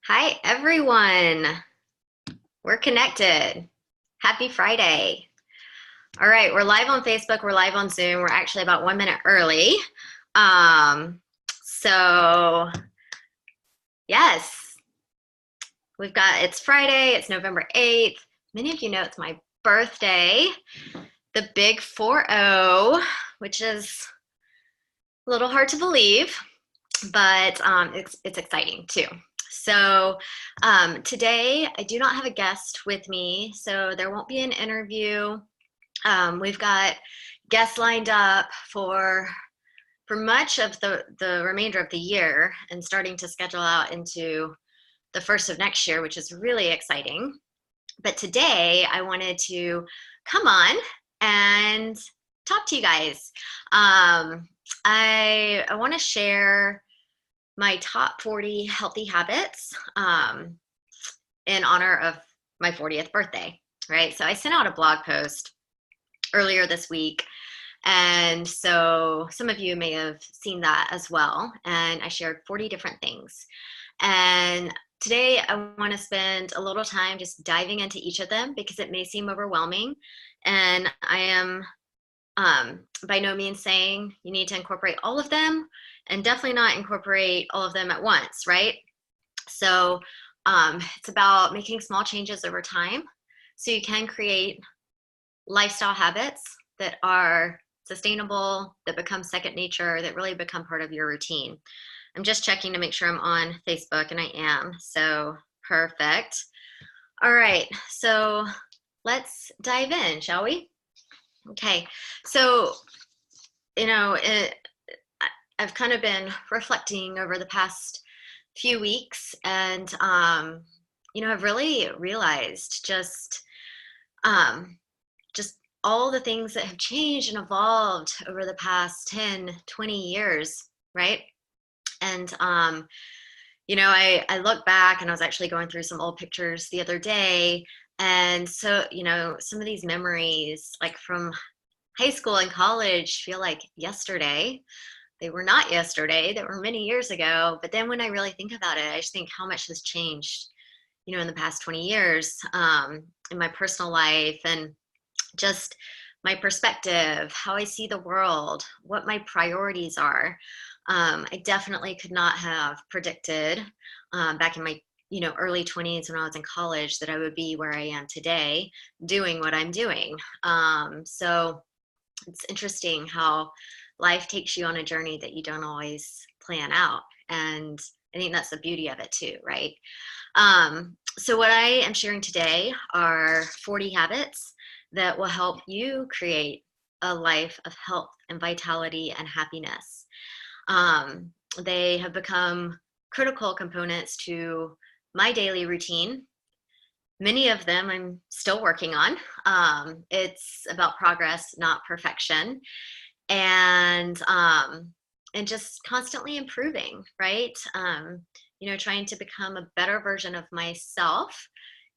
Hi, everyone. We're connected. Happy Friday. All right, we're live on Facebook. We're live on Zoom. We're actually about 1 minute early. So yes, it's Friday. It's November 8th. Many of you know it's my birthday, the big 4-0, which is a little hard to believe, but it's exciting too. So today I do not have a guest with me, so there won't be an interview. We've got guests lined up for much of the remainder of the year and starting to schedule out into the first of next year, which is really exciting. But today I wanted to come on and talk to you guys. I want to share my top 40 healthy habits in honor of my 40th birthday, right? So I sent out a blog post earlier this week, and so some of you may have seen that as well, and I shared 40 different things. And today I want to spend a little time just diving into each of them because it may seem overwhelming, and I am by no means saying you need to incorporate all of them, and definitely not incorporate all of them at once, right? So it's about making small changes over time so you can create lifestyle habits that are sustainable, that become second nature, that really become part of your routine. I'm just checking to make sure I'm on Facebook, and I am, so perfect. All right, so let's dive in, shall we? Okay, so I've kind of been reflecting over the past few weeks, and I've really realized just all the things that have changed and evolved over the past 10, 20 years, right? And I look back, and I was actually going through some old pictures the other day, and so some of these memories, like from high school and college, feel like yesterday. They were not yesterday, they were many years ago. But then when I really think about it, I just think how much has changed, in the past 20 years, in my personal life, and just my perspective, how I see the world, what my priorities are. I definitely could not have predicted back in my early 20s when I was in college that I would be where I am today doing what I'm doing. So it's interesting how life takes you on a journey that you don't always plan out. And I think that's the beauty of it too, right? So what I am sharing today are 40 habits that will help you create a life of health and vitality and happiness. They have become critical components to my daily routine. Many of them I'm still working on. It's about progress, not perfection, and just constantly improving, right? Trying to become a better version of myself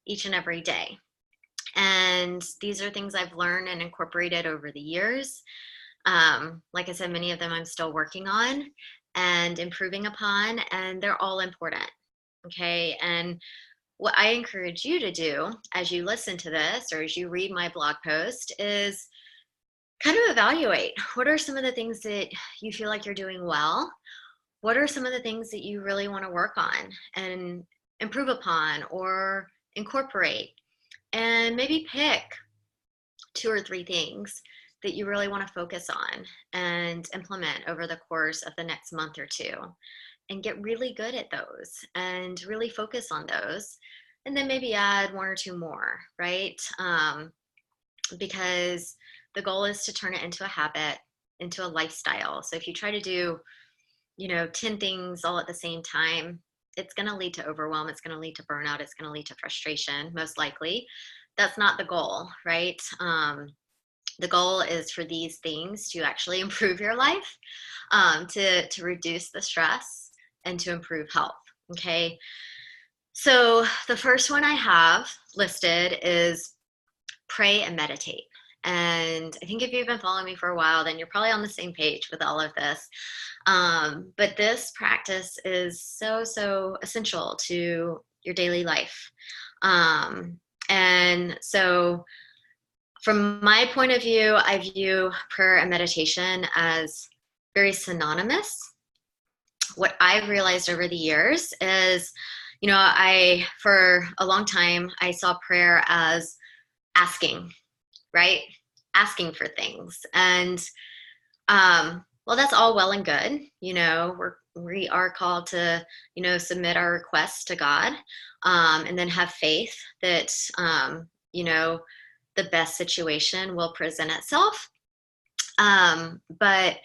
each and every day. And these are things I've learned and incorporated over the years. Like I said, many of them I'm still working on and improving upon, and they're all important. Okay. And what I encourage you to do as you listen to this or as you read my blog post is kind of evaluate what are some of the things that you feel like you're doing well. What are some of the things that you really want to work on and improve upon or incorporate? And maybe pick 2 or 3 things that you really want to focus on and implement over the course of the next month or two, and get really good at those and really focus on those. And then maybe add 1 or 2 more, right? Because the goal is to turn it into a habit, into a lifestyle. So if you try to do, 10 things all at the same time, it's going to lead to overwhelm. It's going to lead to burnout. It's going to lead to frustration, most likely. That's not the goal, right? The goal is for these things to actually improve your life, to reduce the stress, and to improve health. Okay. So the first one I have listed is pray and meditate. And I think if you've been following me for a while, then you're probably on the same page with all of this. But this practice is so, so essential to your daily life. And so, from my point of view, I view prayer and meditation as very synonymous. What I've realized over the years is, for a long time, I saw prayer as asking, right? Asking for things. And well, that's all well and good. We are called to, submit our requests to God, and then have faith that, the best situation will present itself. But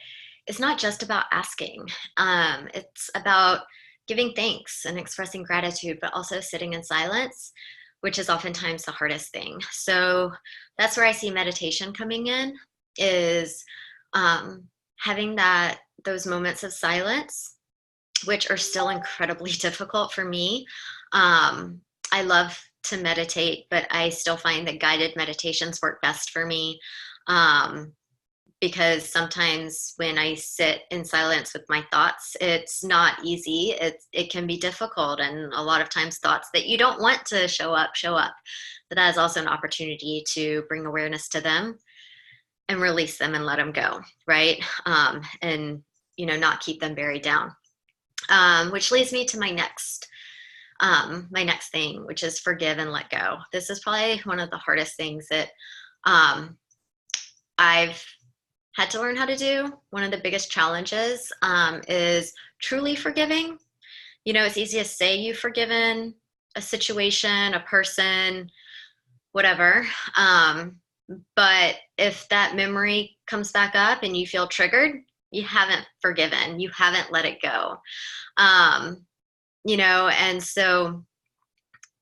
it's not just about asking. It's about giving thanks and expressing gratitude, but also sitting in silence, which is oftentimes the hardest thing. So that's where I see meditation coming in, is having those moments of silence, which are still incredibly difficult for me. I love to meditate, but I still find that guided meditations work best for me. Because sometimes when I sit in silence with my thoughts, it's not easy. It can be difficult, and a lot of times thoughts that you don't want to show up. But that is also an opportunity to bring awareness to them and release them and let them go, right? And not keep them buried down. Which leads me to my next thing, which is forgive and let go. This is probably one of the hardest things that I've had to learn how to do. One of the biggest challenges is truly forgiving. It's easy to say you've forgiven a situation, a person, whatever. But if that memory comes back up and you feel triggered, you haven't forgiven, you haven't let it go. And so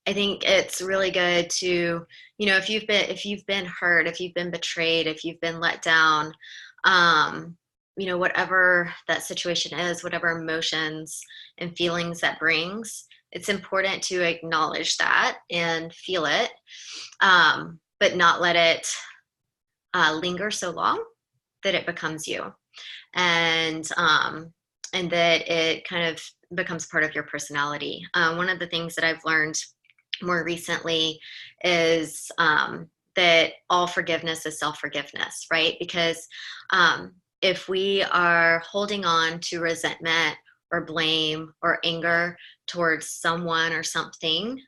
I think it's really good to, if you've been hurt, if you've been betrayed, if you've been let down, whatever that situation is, whatever emotions and feelings that brings, it's important to acknowledge that and feel it, but not let it linger so long that it becomes you, and that it kind of becomes part of your personality. One of the things that I've learned more recently is that all forgiveness is self-forgiveness, right? Because if we are holding on to resentment or blame or anger towards someone or something,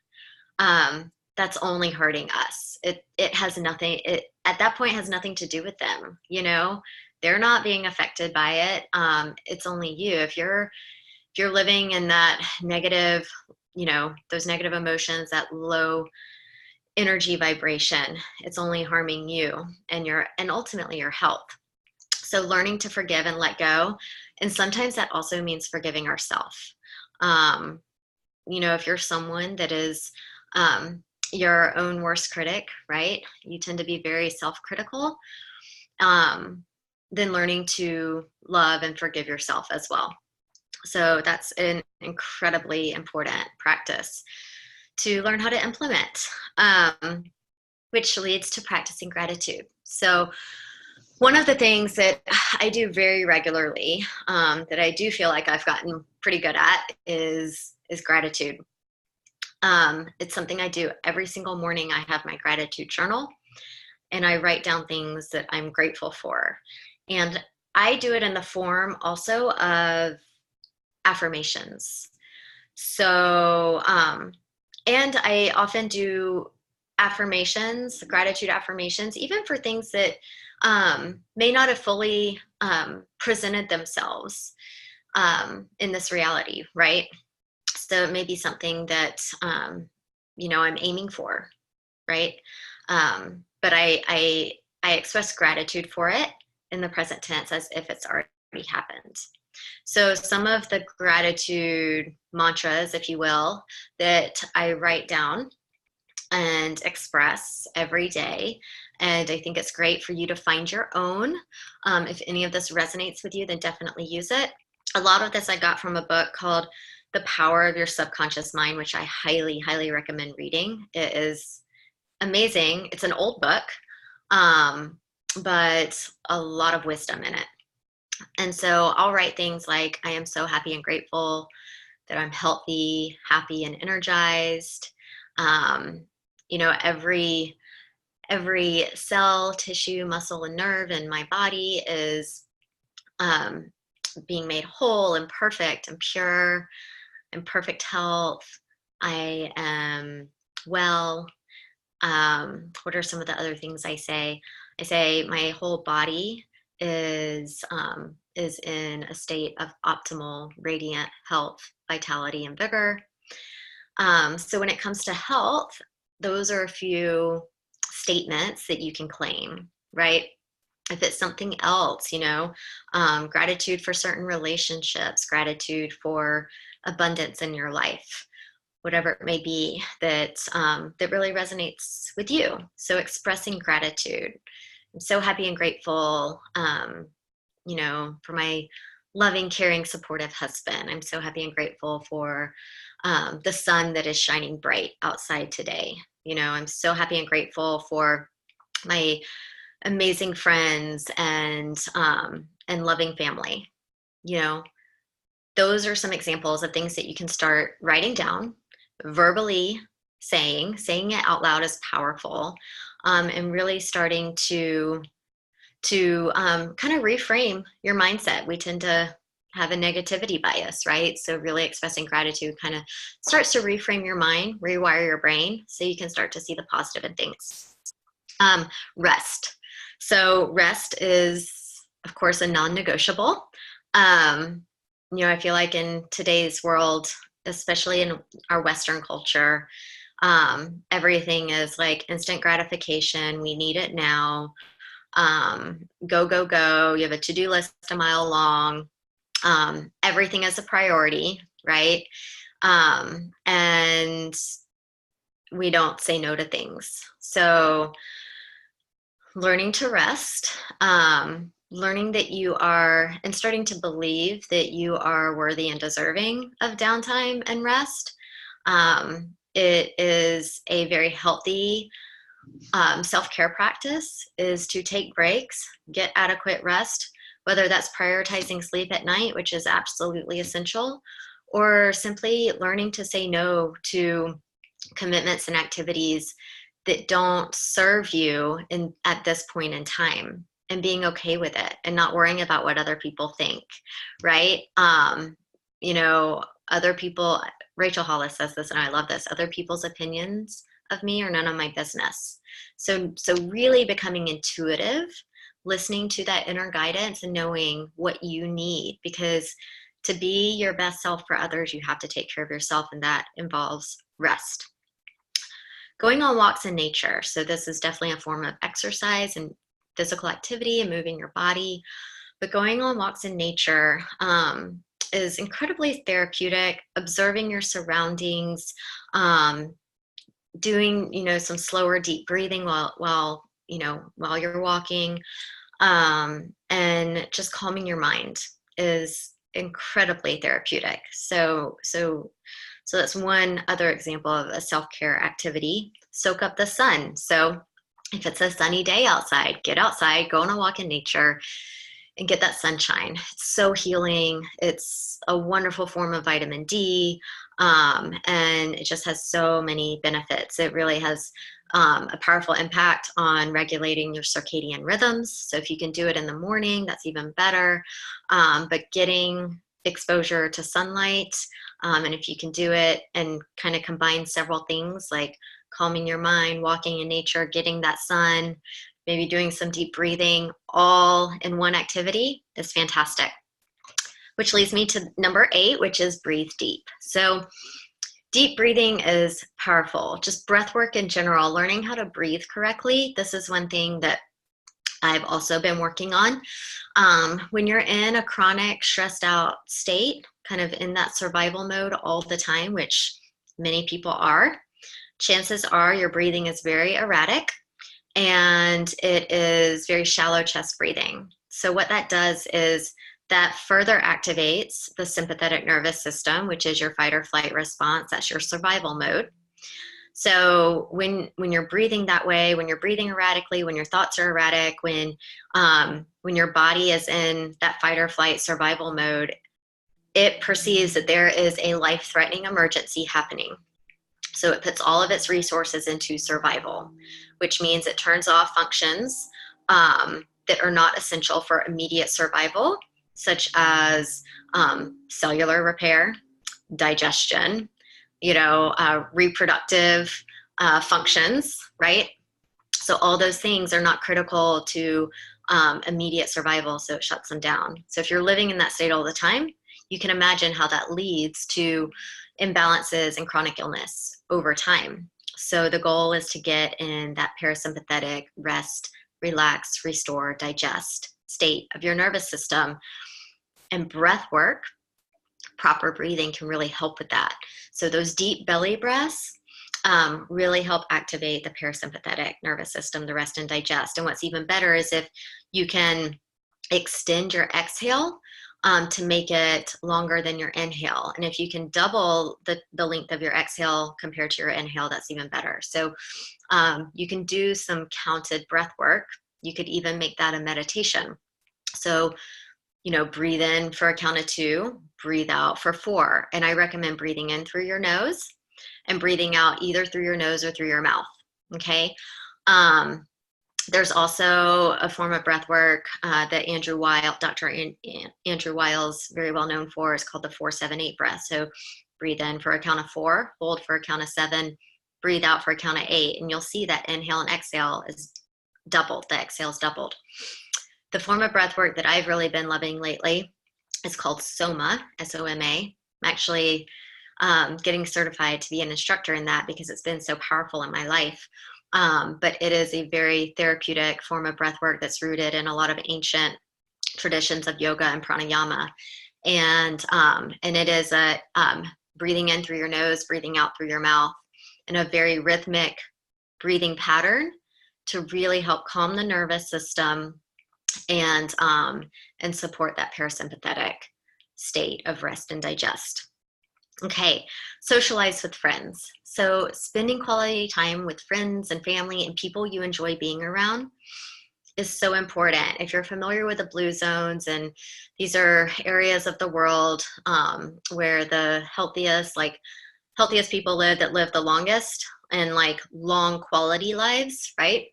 that's only hurting us. It has nothing, at that point has nothing to do with them. They're not being affected by it. It's only you. If you're living in that negative, those negative emotions, that low energy vibration, it's only harming you and ultimately your health. So learning to forgive and let go. And sometimes that also means forgiving ourselves. If you're someone that is your own worst critic, right? You tend to be very self-critical. Then learning to love and forgive yourself as well. So that's an incredibly important practice to learn how to implement, which leads to practicing gratitude. So one of the things that I do very regularly, that I do feel like I've gotten pretty good at, is gratitude. It's something I do every single morning. I have my gratitude journal, and I write down things that I'm grateful for. And I do it in the form also of affirmations. So, and I often do gratitude affirmations, even for things that may not have fully presented themselves in this reality, right? So it may be something that, I'm aiming for, right? But I express gratitude for it in the present tense as if it's already happened. So some of the gratitude mantras, if you will, that I write down and express every day. And I think it's great for you to find your own. If any of this resonates with you, then definitely use it. A lot of this I got from a book called The Power of Your Subconscious Mind, which I highly, highly recommend reading. It is amazing. It's an old book, but a lot of wisdom in it. And so I'll write things like, I am so happy and grateful that I'm healthy, happy, and energized. Um, you know, every cell, tissue, muscle, and nerve in my body is um, being made whole and perfect and pure and perfect health. I am well. What are some of the other things I say? I say my whole body is in a state of optimal, radiant health, vitality, and vigor. So when it comes to health, those are a few statements that you can claim, right? If it's something else, gratitude for certain relationships, gratitude for abundance in your life, whatever it may be that really resonates with you. So expressing gratitude. I'm so happy and grateful, for my loving, caring, supportive husband. I'm so happy and grateful for the sun that is shining bright outside today. I'm so happy and grateful for my amazing friends and loving family. You know, those are some examples of things that you can start writing down, verbally saying it out loud is powerful, and really starting to kind of reframe your mindset. We tend to have a negativity bias, right? So really expressing gratitude kind of starts to reframe your mind, rewire your brain, so you can start to see the positive in things. Rest. So rest is, of course, a non-negotiable. I feel like in today's world, especially in our Western culture, everything is like instant gratification. We need it now. Go, go, go. You have a to-do list a mile long. Everything is a priority, right? And we don't say no to things. So learning to rest, learning that you are, and starting to believe that you are worthy and deserving of downtime and rest. It is a very healthy self-care practice, is to take breaks, get adequate rest, whether that's prioritizing sleep at night, which is absolutely essential, or simply learning to say no to commitments and activities that don't serve you at this point in time, and being okay with it and not worrying about what other people think, right? Other people, Rachel Hollis says this, and I love this, other people's opinions of me are none of my business. So really becoming intuitive, listening to that inner guidance and knowing what you need, because to be your best self for others, you have to take care of yourself, and that involves rest. Going on walks in nature. So this is definitely a form of exercise and physical activity and moving your body. But going on walks in nature is incredibly therapeutic. Observing your surroundings, doing some slower, deep breathing while you're walking, and just calming your mind is incredibly therapeutic. So that's one other example of a self-care activity. Soak up the sun. So if it's a sunny day outside, get outside, go on a walk in nature, and get that sunshine. It's so healing. It's a wonderful form of vitamin D, and it just has so many benefits. It really has a powerful impact on regulating your circadian rhythms. So if you can do it in the morning, that's even better. But getting exposure to sunlight, and if you can do it and kind of combine several things like calming your mind, walking in nature, getting that sun, maybe doing some deep breathing, all in one activity is fantastic. Which leads me to number 8, which is breathe deep. So deep breathing is powerful. Just breath work in general, learning how to breathe correctly. This is one thing that I've also been working on. When you're in a chronic stressed out state, kind of in that survival mode all the time, which many people are, chances are your breathing is very erratic and it is very shallow chest breathing. So what that does is that further activates the sympathetic nervous system, which is your fight or flight response. That's your survival mode. So when you're breathing that way, when you're breathing erratically, when your thoughts are erratic, when your body is in that fight or flight survival mode, it perceives that there is a life-threatening emergency happening. So it puts all of its resources into survival, which means it turns off functions that are not essential for immediate survival, such as cellular repair, digestion, reproductive functions, right? So all those things are not critical to immediate survival, so it shuts them down. So if you're living in that state all the time, you can imagine how that leads to imbalances and chronic illness over time. So the goal is to get in that parasympathetic rest, relax, restore, digest state of your nervous system. And breath work, proper breathing, can really help with that. So those deep belly breaths really help activate the parasympathetic nervous system, the rest and digest. And what's even better is if you can extend your exhale to make it longer than your inhale. And if you can double the length of your exhale compared to your inhale, that's even better. So you can do some counted breath work. You could even make that a meditation. So, breathe in for a count of 2, breathe out for 4. And I recommend breathing in through your nose and breathing out either through your nose or through your mouth. Okay. There's also a form of breath work that Dr. Andrew Weil's very well known for. Is called the 4-7-8 breath. So breathe in for a count of 4, hold for a count of 7, breathe out for a count of 8. And you'll see that inhale and exhale is doubled. The exhale is doubled. The form of breath work that I've really been loving lately is called Soma, S-O-M-A. I'm actually getting certified to be an instructor in that because it's been so powerful in my life. But it is a very therapeutic form of breath work that's rooted in a lot of ancient traditions of yoga and pranayama. And it is a breathing in through your nose, breathing out through your mouth, in a very rhythmic breathing pattern to really help calm the nervous system and support that parasympathetic state of rest and digest. Okay, socialize with friends. So spending quality time with friends and family and people you enjoy being around is so important. If you're familiar with the blue zones, and these are areas of the world where the healthiest people live, that live the longest and long quality lives, right?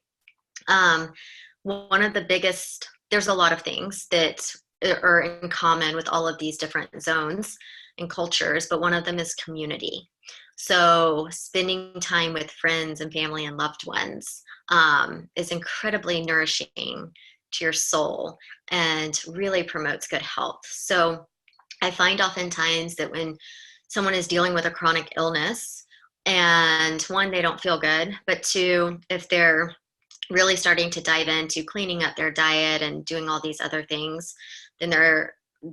One of the biggest, there's a lot of things that are in common with all of these different zones and cultures, but one of them is community. So spending time with friends and family and loved ones is incredibly nourishing to your soul and really promotes good health. So I find oftentimes that when someone is dealing with a chronic illness, and 1, they don't feel good, but 2, if they're really starting to dive into cleaning up their diet and doing all these other things, then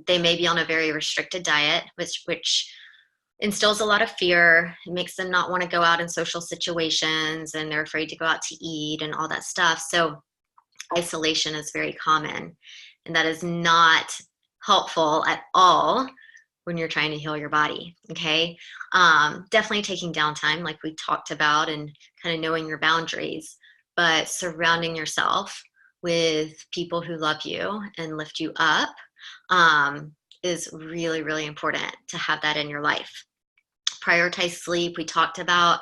they may be on a very restricted diet, which instills a lot of fear. It makes them not want to go out in social situations, and they're afraid to go out to eat and all that stuff. So isolation is very common, and that is not helpful at all when you're trying to heal your body. Okay. Definitely taking downtime, like we talked about, and kind of knowing your boundaries, but surrounding yourself with people who love you and lift you up is really, really important to have that in your life. Prioritize sleep. We talked about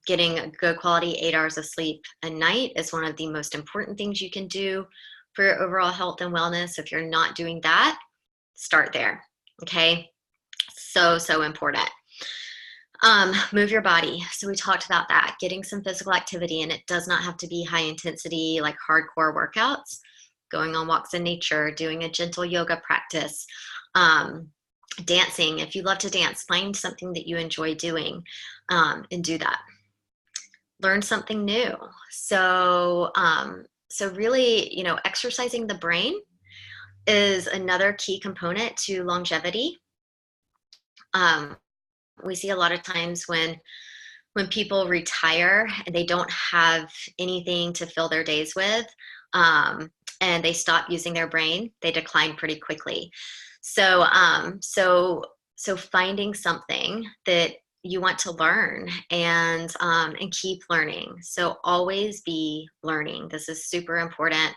getting a good quality 8 hours of sleep a night is one of the most important things you can do for your overall health and wellness. If you're not doing that, start there. Okay. So important. Move your body. So we talked about that, getting some physical activity, and it does not have to be high intensity, like hardcore workouts. Going on walks in nature, doing a gentle yoga practice, dancing. If you love to dance, find something that you enjoy doing and do that. Learn something new. So really, exercising the brain is another key component to longevity. We see a lot of times when people retire and they don't have anything to fill their days with, and they stop using their brain, they decline pretty quickly. So finding something that you want to learn and keep learning. So always be learning. This is super important.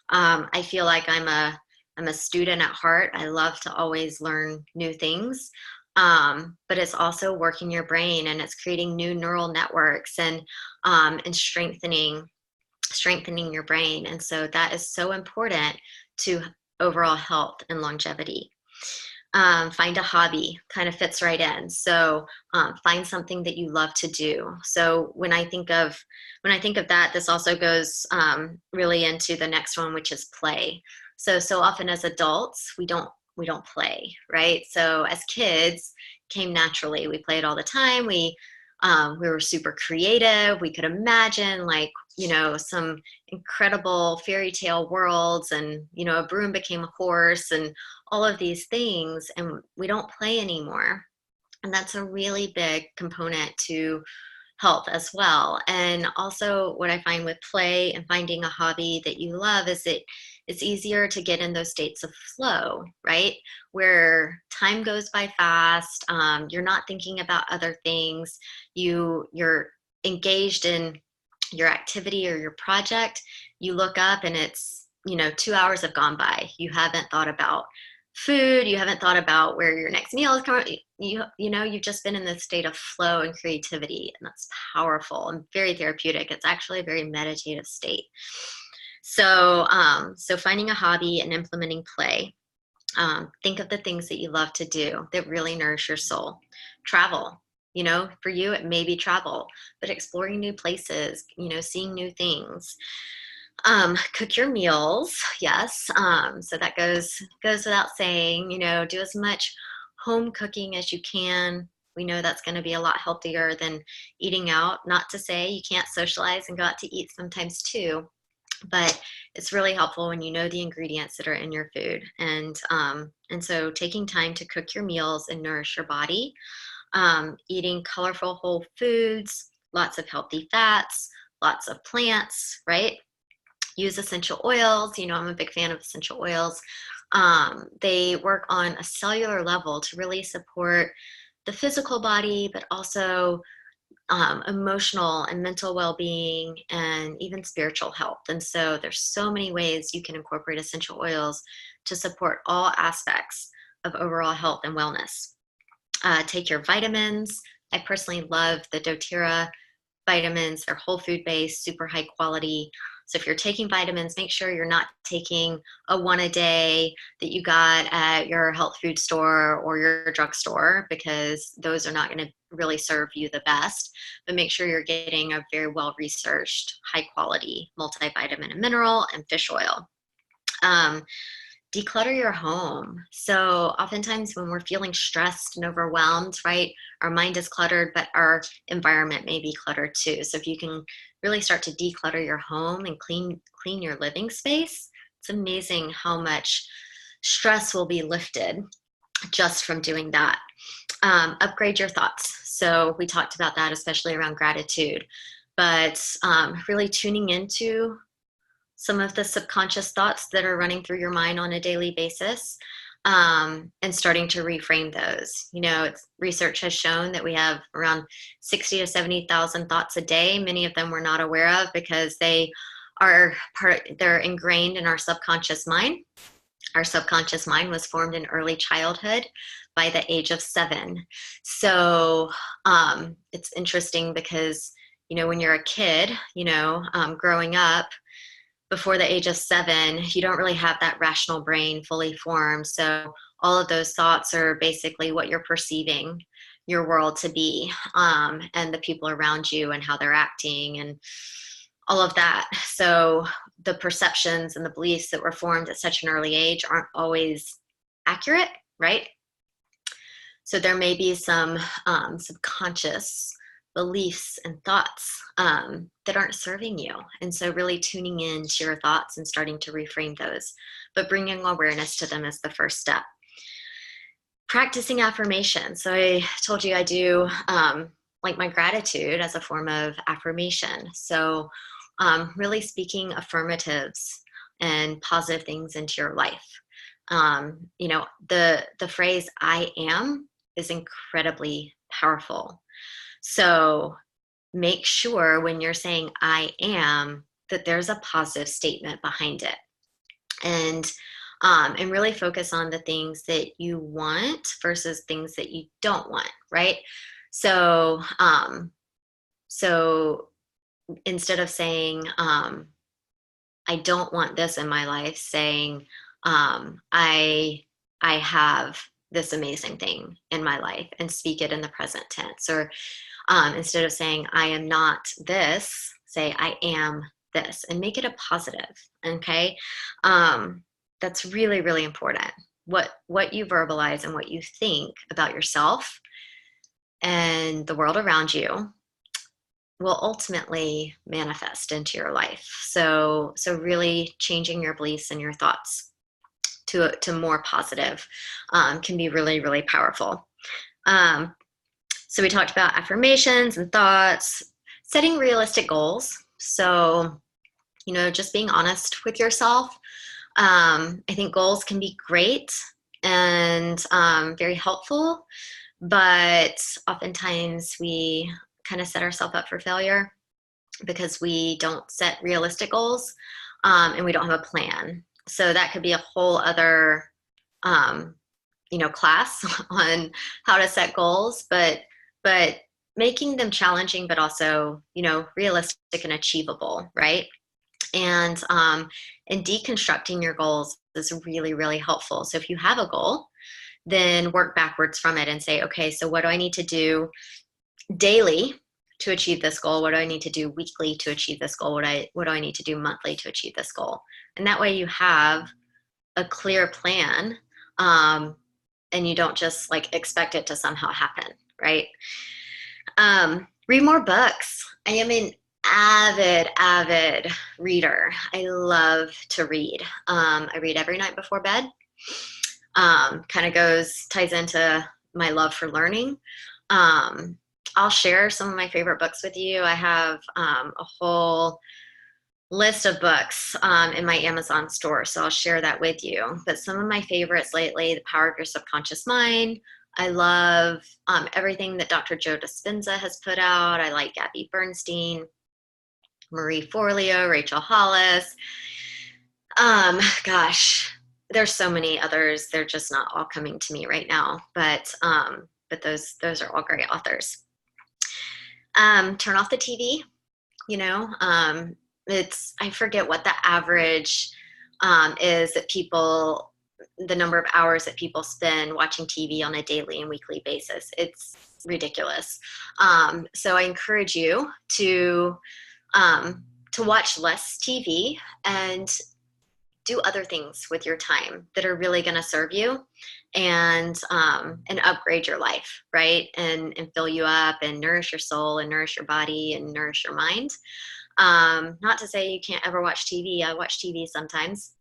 I feel like I'm a student at heart. I love to always learn new things. But it's also working your brain, and it's creating new neural networks and strengthening your brain. And so that is so important to overall health and longevity. Find a hobby, kind of fits right in. So find something that you love to do. So when I think of that, this also goes really into the next one, which is play. So often as adults, we don't play, right? So as kids, came naturally. We played all the time. We were super creative. We could imagine, like, some incredible fairy tale worlds, and a broom became a horse, and all of these things, and we don't play anymore. And that's a really big component to health as well. And also, what I find with play and finding a hobby that you love is it's easier to get in those states of flow, right? Where time goes by fast. You're not thinking about other things. You're engaged in your activity or your project. You look up and it's 2 hours have gone by. You haven't thought about food. You haven't thought about where your next meal is coming. You've just been in this state of flow and creativity, and that's powerful and very therapeutic. It's actually a very meditative state. So finding a hobby and implementing play. Think of the things that you love to do that really nourish your soul. Travel. For you, it may be travel, but exploring new places, seeing new things. Cook your meals. Yes. So that goes without saying. Do as much home cooking as you can. We know that's going to be a lot healthier than eating out. Not to say you can't socialize and go out to eat sometimes too, but it's really helpful when you know the ingredients that are in your food. And so taking time to cook your meals and nourish your body, eating colorful whole foods, lots of healthy fats, lots of plants, right? Use essential oils. I'm a big fan of essential oils. They work on a cellular level to really support the physical body, but also emotional and mental well-being, and even spiritual health. And so there's so many ways you can incorporate essential oils to support all aspects of overall health and wellness. Take your vitamins. I personally love the doTERRA vitamins. They're whole food based, super high quality. So if you're taking vitamins, make sure you're not taking a one a day that you got at your health food store or your drugstore, because those are not going to really serve you the best. But make sure you're getting a very well researched, high quality multivitamin and mineral and fish oil. Declutter your home. So oftentimes when we're feeling stressed and overwhelmed, right, our mind is cluttered, but our environment may be cluttered too. So if you can really start to declutter your home and clean your living space, it's amazing how much stress will be lifted just from doing that. Upgrade your thoughts. So we talked about that, especially around gratitude, but really tuning into some of the subconscious thoughts that are running through your mind on a daily basis, and starting to reframe those. Research has shown that we have around 60 to 70,000 thoughts a day. Many of them we're not aware of because they're ingrained in our subconscious mind. Our subconscious mind was formed in early childhood by the age of 7. So it's interesting because, when you're a kid, growing up, before the age of 7, you don't really have that rational brain fully formed. So all of those thoughts are basically what you're perceiving your world to be, and the people around you and how they're acting and all of that. So the perceptions and the beliefs that were formed at such an early age aren't always accurate, right? So there may be some subconscious beliefs and thoughts that aren't serving you. And so really tuning in to your thoughts and starting to reframe those, but bringing awareness to them is the first step. Practicing affirmation. So I told you I do like my gratitude as a form of affirmation. So really speaking affirmatives and positive things into your life. The phrase "I am" is incredibly powerful. So make sure when you're saying I am, that there's a positive statement behind it. And really focus on the things that you want versus things that you don't want, right? So so instead of saying I don't want this in my life, saying I have this amazing thing in my life, and speak it in the present tense. Or instead of saying I am not this, say I am this, and make it a positive. Okay. That's really, really important. What you verbalize and what you think about yourself and the world around you will ultimately manifest into your life. So really changing your beliefs and your thoughts to more positive can be really, really powerful. So we talked about affirmations and thoughts, setting realistic goals. So, just being honest with yourself. I think goals can be great and very helpful, but oftentimes we kind of set ourselves up for failure because we don't set realistic goals and we don't have a plan. So that could be a whole other, class on how to set goals, but making them challenging, but also, realistic and achievable, right? And deconstructing your goals is really, really helpful. So if you have a goal, then work backwards from it and say, okay, so what do I need to do daily to achieve this goal? What do I need to do weekly to achieve this goal? What do I need to do monthly to achieve this goal? And that way you have a clear plan, and you don't just expect it to somehow happen, right? Read more books. I am an avid reader. I love to read. I read every night before bed. Kind of ties into my love for learning. I'll share some of my favorite books with you. I have a whole list of books in my Amazon store, so I'll share that with you. But some of my favorites lately: The Power of Your Subconscious Mind. I love everything that Dr. Joe Dispenza has put out. I like Gabby Bernstein, Marie Forleo, Rachel Hollis. Gosh, there's so many others. They're just not all coming to me right now. But those are all great authors. Turn off the TV. I forget what the average is that people, the number of hours that people spend watching TV on a daily and weekly basis. It's ridiculous. So I encourage you to watch less TV and do other things with your time that are really going to serve you and upgrade your life, right? And fill you up and nourish your soul and nourish your body and nourish your mind. Not to say you can't ever watch TV. I watch TV sometimes,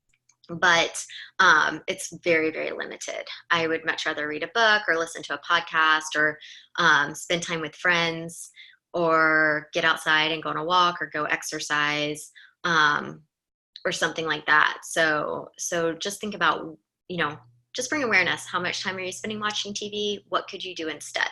but it's very, very limited. I would much rather read a book or listen to a podcast or spend time with friends or get outside and go on a walk or go exercise or something like that. So just think about, just bring awareness. How much time are you spending watching TV? What could you do instead?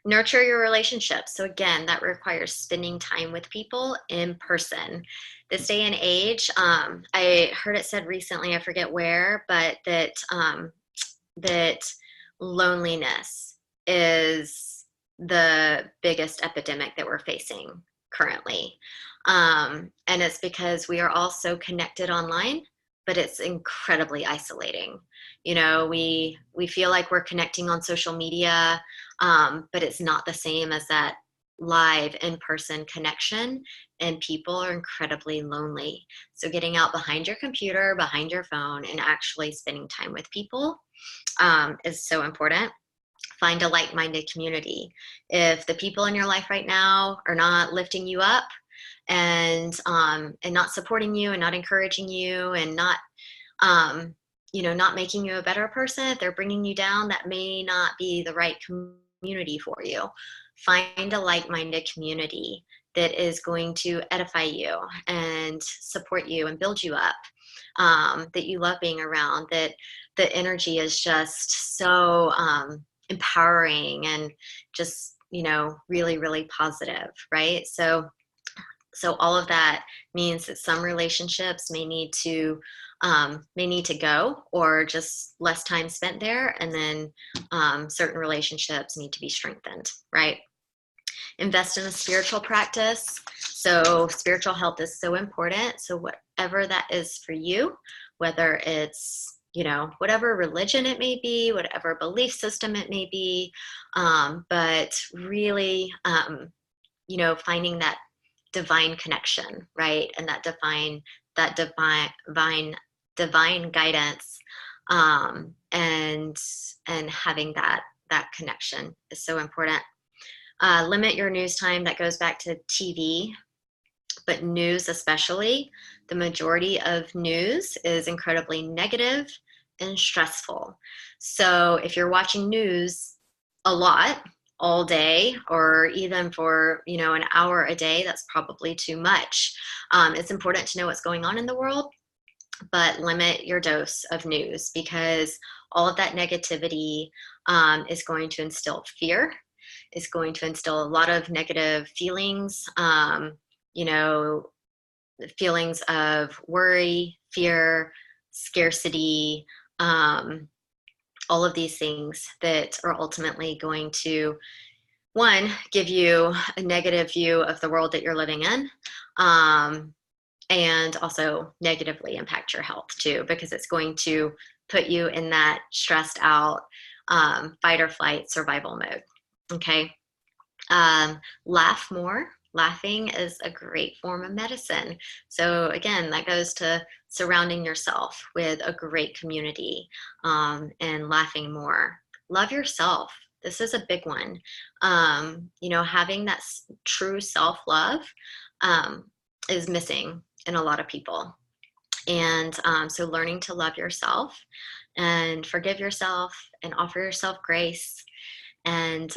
Nurture your relationships. So again, that requires spending time with people in person. This day and age, I heard it said recently, I forget where, but that loneliness is the biggest epidemic that we're facing currently. And it's because we are all so connected online, but it's incredibly isolating. We feel like we're connecting on social media, but it's not the same as that live in-person connection, and people are incredibly lonely. So getting out behind your computer, behind your phone, and actually spending time with people is so important. Find a like-minded community. If the people in your life right now are not lifting you up and not supporting you and not encouraging you and not not making you a better person, if they're bringing you down, that may not be the right community for you. Find a like-minded community that is going to edify you and support you and build you up, that you love being around, that the energy is just so empowering and just, really, really positive, right? So all of that means that some relationships may need to go, or just less time spent there, and then certain relationships need to be strengthened, right? Invest in a spiritual practice. So spiritual health is so important. So whatever that is for you, whether it's, whatever religion it may be, whatever belief system it may be, but really, finding that divine connection, right? And that divine guidance, and having that connection is so important. Limit your news time. That goes back to TV, but news especially. The majority of news is incredibly negative and stressful. So if you're watching news a lot all day, or even for an hour a day, that's probably too much. It's important to know what's going on in the world, but limit your dose of news, because all of that negativity is going to instill fear, is going to instill a lot of negative feelings, feelings of worry, fear, scarcity, all of these things that are ultimately going to, one, give you a negative view of the world that you're living in, and also negatively impact your health too, because it's going to put you in that stressed out, fight or flight survival mode. Okay. Laugh more. Laughing is a great form of medicine. So again, that goes to surrounding yourself with a great community, and laughing more. Love yourself. This is a big one. Having that true self-love is missing in a lot of people. And so learning to love yourself and forgive yourself and offer yourself grace, and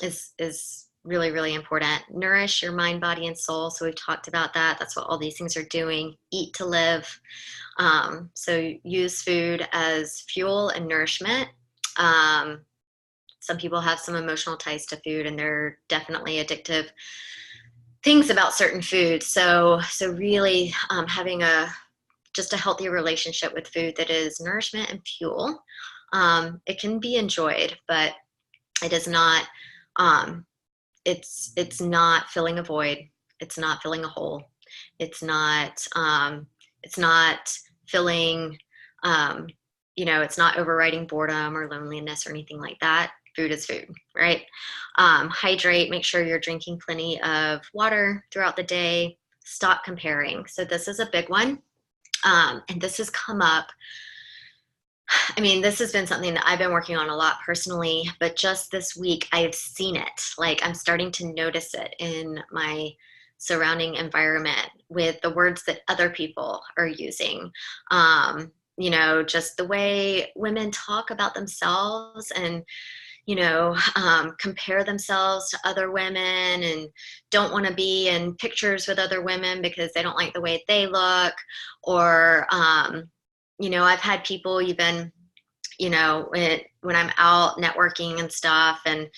is really, really important. Nourish your mind, body, and soul. So we've talked about that. That's what all these things are doing. Eat to live. So use food as fuel and nourishment. Some people have some emotional ties to food, and they're definitely addictive things about certain foods. So really having just a healthy relationship with food that is nourishment and fuel. It can be enjoyed, but it is not. It's not filling a void. It's not filling a hole. It's not. It's not filling. It's not overriding boredom or loneliness or anything like that. Food is food, right? Hydrate. Make sure you're drinking plenty of water throughout the day. Stop comparing. So this is a big one, and this has come up. I mean, this has been something that I've been working on a lot personally, but just this week I've seen it. Like, I'm starting to notice it in my surrounding environment with the words that other people are using. Just the way women talk about themselves, and compare themselves to other women, and don't want to be in pictures with other women because they don't like the way they look. Or I've had people even, when I'm out networking and stuff, and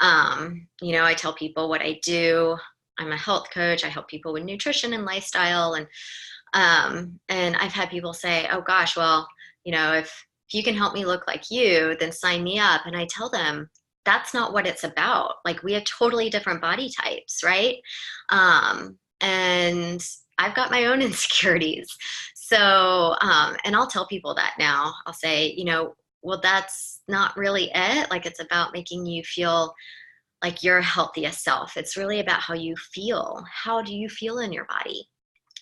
I tell people what I do. I'm a health coach. I help people with nutrition and lifestyle, and I've had people say, "Oh gosh, well, if you can help me look like you, then sign me up." And I tell them, that's not what it's about. Like, we have totally different body types, right? And I've got my own insecurities. So, and I'll tell people that now. I'll say, well, that's not really it. Like, it's about making you feel like your healthiest self. It's really about how you feel. How do you feel in your body?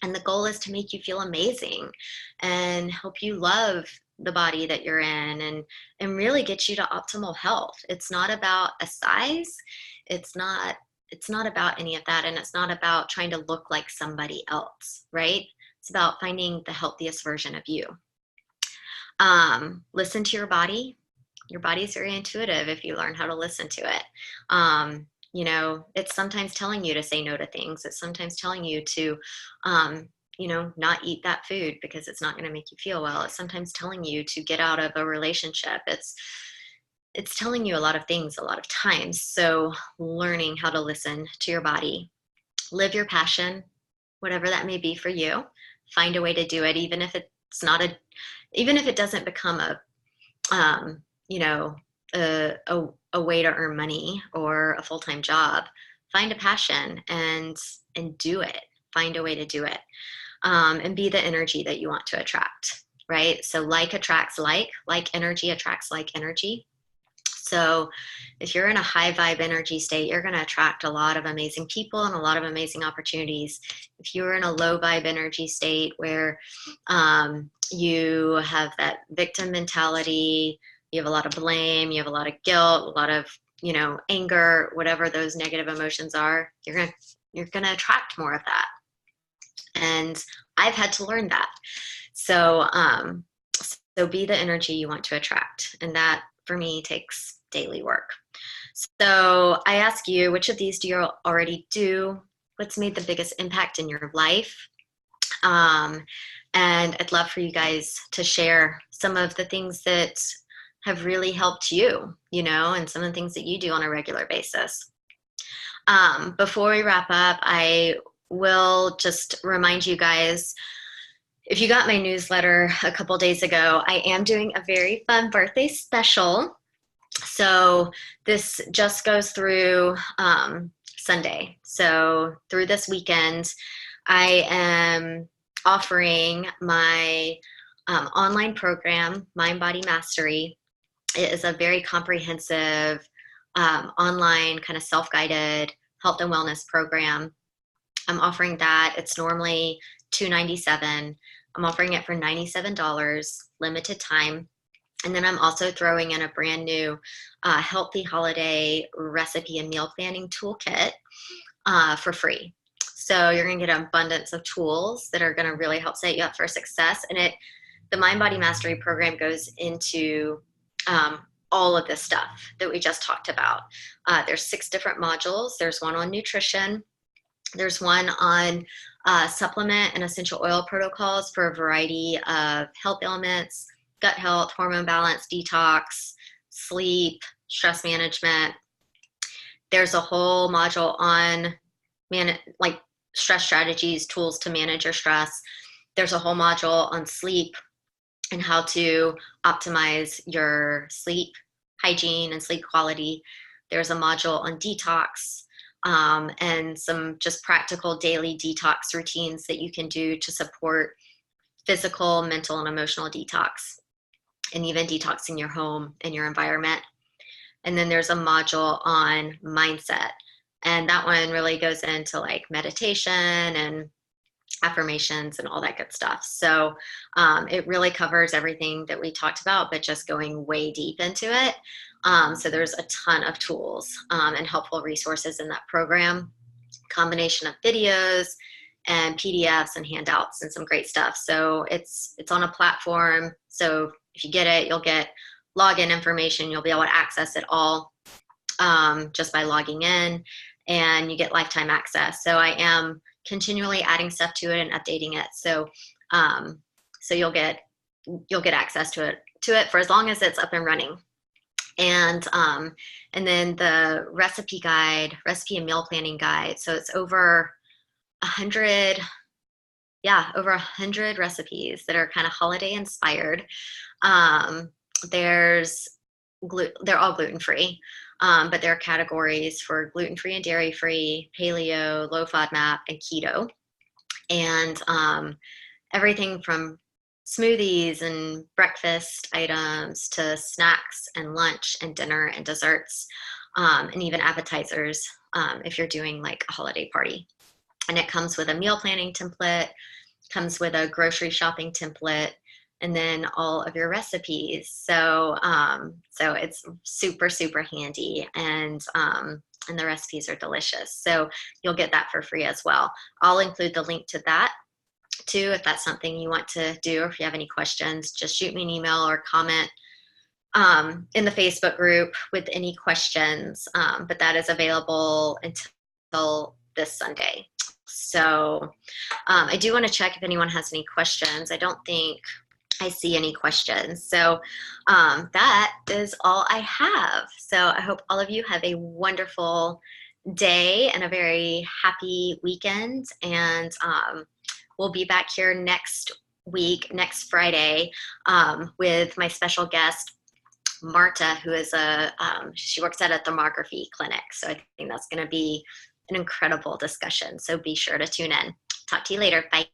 And the goal is to make you feel amazing and help you love the body that you're in, and really get you to optimal health. It's not about a size. It's not about any of that. And it's not about trying to look like somebody else, right? It's about finding the healthiest version of you. Listen to your body. Your body's very intuitive if you learn how to listen to it. It's sometimes telling you to say no to things. It's sometimes telling you to, not eat that food because it's not going to make you feel well. It's sometimes telling you to get out of a relationship. it's telling you a lot of things a lot of times. So learning how to listen to your body, live your passion, whatever that may be for you, find a way to do it, even if it's not a, even if it doesn't become a, you know, a way to earn money or a full-time job. Find a passion and do it. Find a way to do it, and be the energy that you want to attract, right? So like attracts like energy attracts like energy. So if you're in a high vibe energy state, you're going to attract a lot of amazing people and a lot of amazing opportunities. If you're in a low vibe energy state where you have that victim mentality, you have a lot of blame, you have a lot of guilt, a lot of, anger, whatever those negative emotions are, you're going to attract more of that. And I've had to learn that. So, so be the energy you want to attract. And that for me takes daily work. So I ask you, which of these do you already do? What's made the biggest impact in your life? And I'd love for you guys to share some of the things that have really helped you, and some of the things that you do on a regular basis. Before we wrap up, I will just remind you guys, if you got my newsletter a couple days ago, I am doing a very fun birthday special. So this just goes through Sunday. So through this weekend, I am offering my online program, Mind Body Mastery. It is a very comprehensive online kind of self-guided health and wellness program. I'm offering that. It's normally $297. I'm offering it for $97, limited time. And then I'm also throwing in a brand new healthy holiday recipe and meal planning toolkit for free. So you're going to get an abundance of tools that are going to really help set you up for success. And the Mind Body Mastery program goes into all of this stuff that we just talked about. There's 6 different modules. There's one on nutrition. There's one on supplement and essential oil protocols for a variety of health ailments, gut health, hormone balance, detox, sleep, stress management. There's a whole module on stress strategies, tools to manage your stress. There's a whole module on sleep and how to optimize your sleep hygiene and sleep quality. There's a module on detox, and some just practical daily detox routines that you can do to support physical, mental, and emotional detox, and even detoxing your home and your environment. And then there's a module on mindset, and that one really goes into like meditation and affirmations and all that good stuff. So it really covers everything that we talked about, but just going way deep into it. So there's a ton of tools and helpful resources in that program, combination of videos and PDFs and handouts and some great stuff. So it's on a platform. So if you get it, you'll get login information. You'll be able to access it all just by logging in, and you get lifetime access. So I am continually adding stuff to it and updating it. So so you'll get access to it for as long as it's up and running. And then the recipe and meal planning guide. So it's over 100 recipes that are kind of holiday inspired. They're all gluten-free, but there are categories for gluten-free and dairy-free, paleo, low FODMAP, and keto. And everything from smoothies and breakfast items to snacks and lunch and dinner and desserts, and even appetizers if you're doing like a holiday party. And it comes with a meal planning template, comes with a grocery shopping template, and then all of your recipes. So so it's super, super handy, and the recipes are delicious. So you'll get that for free as well. I'll include the link to that too, if that's something you want to do, or if you have any questions, just shoot me an email or comment in the Facebook group with any questions. But that is available until this Sunday. So I do want to check if anyone has any questions. I don't think I see any questions. So that is all I have. So I hope all of you have a wonderful day and a very happy weekend. And we'll be back here next week, next Friday, with my special guest, Marta, who is she works at a thermography clinic. So I think that's going to be an incredible discussion. So be sure to tune in. Talk to you later. Bye.